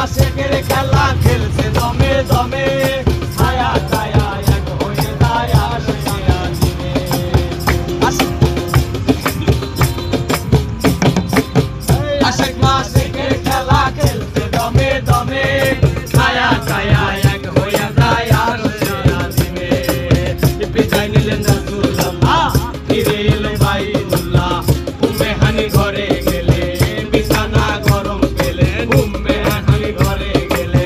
আশেকের খেলা খেলছে দমে দমে ছায়া ছায়া এক হয়ে যায় আশিয়া দিনে আশেকের খেলা খেলছে দমে দমে ছায়া ছায়া এক হয়ে যায় আশিয়া দিনে বিদায় নিলেন রাসূলুল্লাহ ফিরে এলো বাইতুল্লাহ উম্মে হানি ঘরে গেলে বিছানা গরম পেলে উম্মে হানি ঘরে গেলে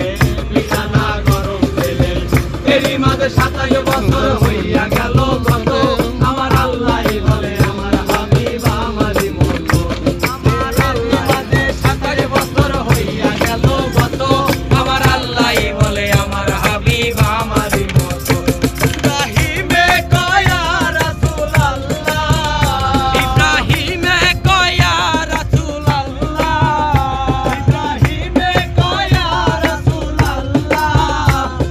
বিছানা গরম পেলে এরই মাঝে 27 বছর হইয়া গেল কত আমার আল্লাহই বলে আমার হাবিব আমারই মতো আমার আল্লাহ মাঝে 27 বছর হইয়া গেল কত আমার আল্লাহই বলে আমার হাবিব আমারই মতো ইব্রাহিমে কয়া রাসূলুল্লাহ ইব্রাহিমে কয়া রাসূলুল্লাহ ইব্রাহিমে কয়া রাসূলুল্লাহ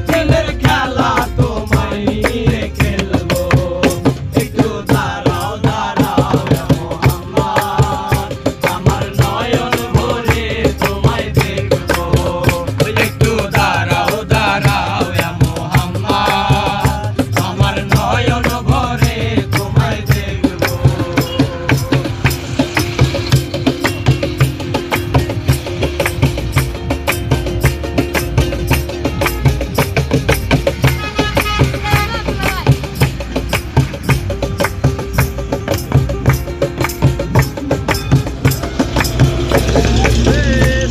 ছেলের খেলা তোমায় নিয়ে খেলবো একটু দাঁড়াও দাঁড়াও মুহাম্মদ আমার নয়ন ভরে তোমায় দেখবো একটু দাঁড়াও দাঁড়াও মুহাম্মদ আমার নয়ন ভরে তোমায় দেখবো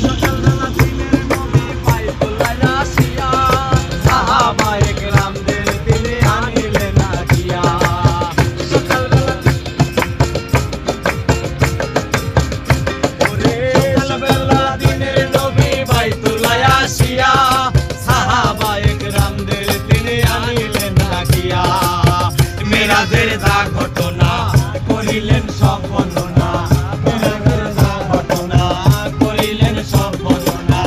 সকালবেলা দিনের নবী বাইতুল্লাহ আসিয়া সাহাবায়ে কেরামদের তিনি আনিলেন আগিয়া সকালবেলা দিনের নবী বাইতুল্লাহ আসিয়া সাহাবায়ে কেরামদের তিনি আনিলেন আগিয়া মেরাজের যা ঘটনা করিলেন সব বর্ণনা মেরাজের যা ঘটনা করিলেন সব বর্ণনা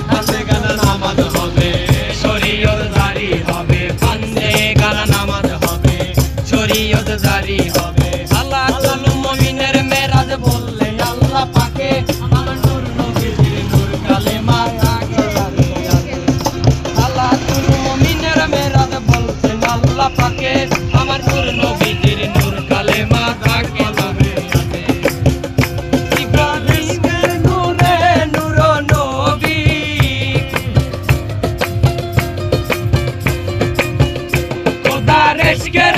নাচে গানা নামাজ হবে শরীয়ত জারি হবে পান্ডে গানা নামাজ হবে শরীয়ত জারি হবে আল্লাহ তুল মুমিনের মেরাজ বললে আল্লাহ পাকে আমার নূর নবীর নূর কালেমা থাকে আল্লাহ তুল মুমিনের মেরাজ বলছেন আল্লাহ পাকে আমার নূর নবীর নূর কালেমা থাকে ইব্রাহিমের নূরে নূর নবী খোদার ইশকের